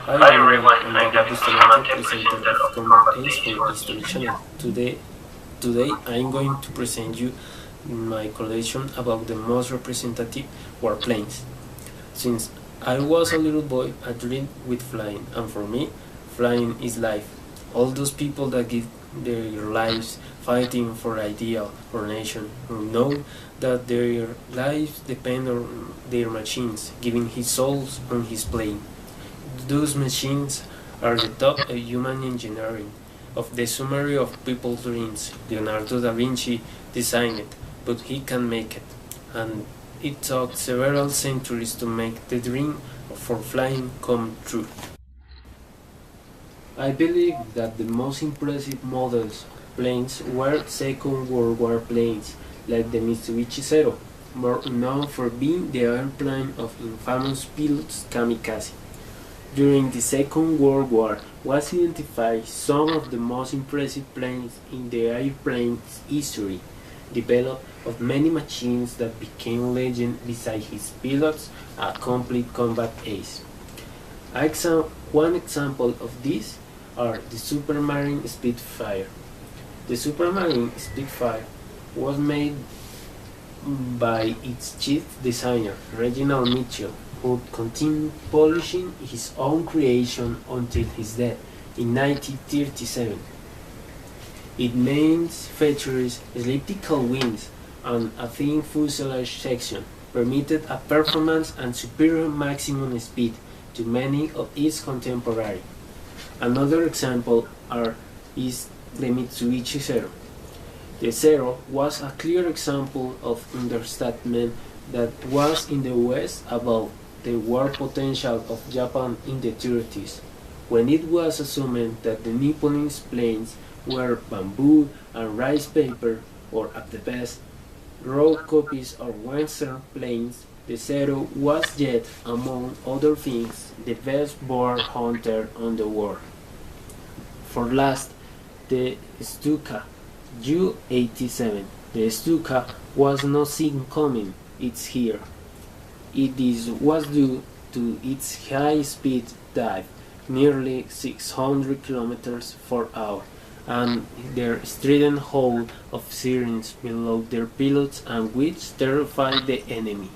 Hi everyone, I'm David Bustamante, presenter of warplanes for History Channel. Today I'm going to present you my collection about the most representative warplanes. Since I was a little boy, I dreamed with flying, and for me, flying is life. All those people that give their lives fighting for ideal or nation, who know that their lives depend on their machines, giving his souls on his plane. Those machines are the top of human engineering, of the summary of people's dreams. Leonardo da Vinci designed it, but he can make it. And it took several centuries to make the dream for flying come true. I believe that the most impressive models of planes were Second World War planes, like the Mitsubishi Zero, more known for being the airplane of infamous pilots kamikaze. During the Second World War was identified some of the most impressive planes in the airplane's history, developed of many machines that became legend beside his pilots, a complete combat ace. One example of this are the Supermarine Spitfire. The Supermarine Spitfire was made by its chief designer, Reginald Mitchell, who continued polishing his own creation until his death in 1937. Its main features elliptical wings and a thin fuselage section, permitted a performance and superior maximum speed to many of its contemporaries. Another example is the Mitsubishi Zero. The Zero was a clear example of understatement that was in the West about the war potential of Japan in the 30s, when it was assumed that the Nipponese planes were bamboo and rice paper, or at the best, raw copies of Western planes. The Zero was yet, among other things, the best bird hunter on the world. For last, the Stuka U-87. The Stuka was not seen coming, it's here. Was due to its high-speed dive, nearly 600 kilometers per hour, and their strident howl of sirens below their pilots and which terrified the enemy.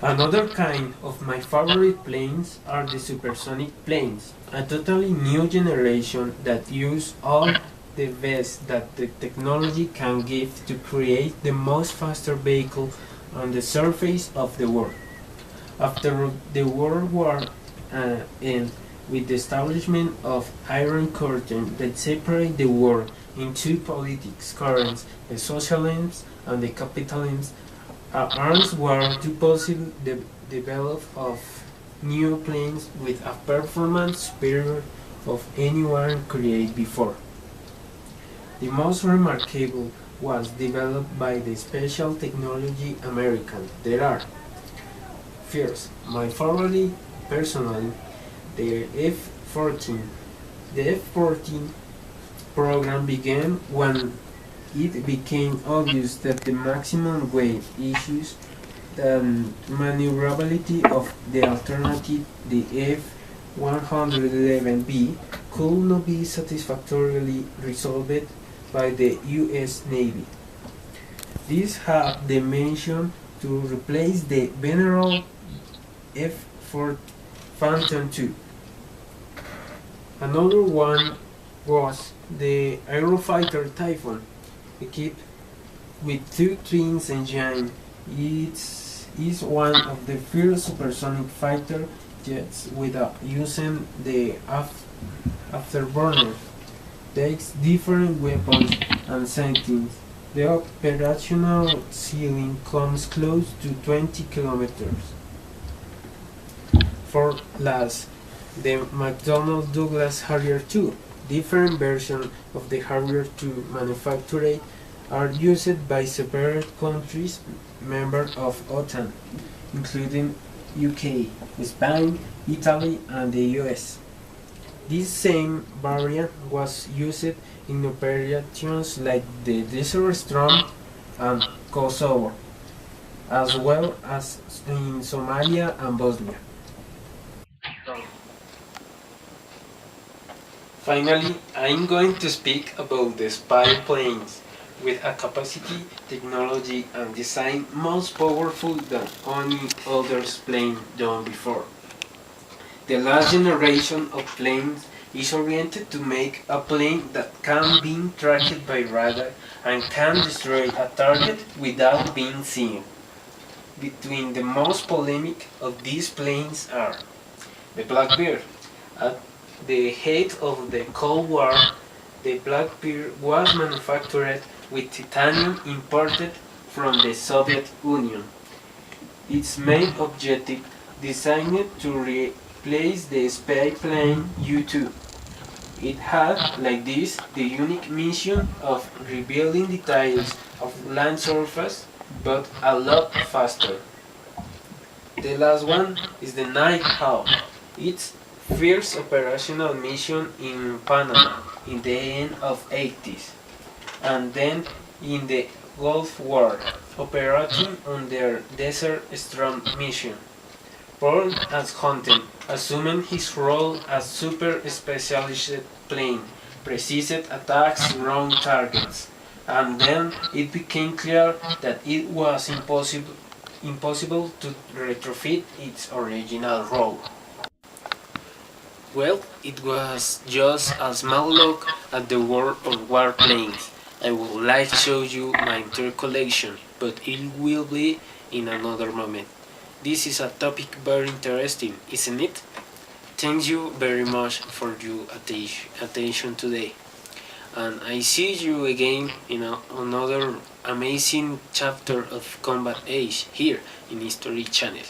Another kind of my favorite planes are the supersonic planes, a totally new generation that use all the best that the technology can give to create the most faster vehicle on the surface of the world. After the World War end, with the establishment of Iron Curtain that separate the world in two politics currents, the socialism and the capitalism, arms were to possibly develop of new planes with a performance superior of anyone created before. The most remarkable was developed by the Special Technology American. There are first, my favorite personally, the F-14. The F-14 program began when it became obvious that the maximum weight issues and maneuverability of the alternative, the F-111B, could not be satisfactorily resolved by the U.S. Navy. This had the mission to replace the venerable F-4 Phantom II. Another one was the Aerofighter Typhoon, equipped with two twin engines. It is one of the first supersonic fighter jets without using the afterburner. Takes different weapons and settings. The operational ceiling comes close to 20 kilometers. For last, the McDonnell Douglas Harrier II. Different versions of the Harrier II manufactured are used by several countries members of OTAN, including UK, Spain, Italy, and the US. This same variant was used in operations like the Desert Storm and Kosovo, as well as in Somalia and Bosnia. Finally, I'm going to speak about the spy planes, with a capacity, technology, and design most powerful than any other plane done before. The last generation of planes is oriented to make a plane that can be tracked by radar and can destroy a target without being seen. Between the most polemic of these planes are the Blackbird. At the height of the Cold War, the Blackbird was manufactured with titanium imported from the Soviet Union. Its main objective, designed to replace the spy plane U-2. It had, like this, the unique mission of revealing details of land surface, but a lot faster. The last one is the Night Hawk. Its first operational mission in Panama in the end of 80s, and then in the Gulf War, operating under Desert Storm mission. Paul as Hunter, assuming his role as super specialist plane, precise attacks wrong targets, and then it became clear that it was impossible to retrofit its original role. Well, it was just a small look at the world of warplanes. I would like to show you my entire collection, but it will be in another moment. This is a topic very interesting, isn't it? Thank you very much for your attention today. And I see you again in another amazing chapter of Combat Age here in History Channel.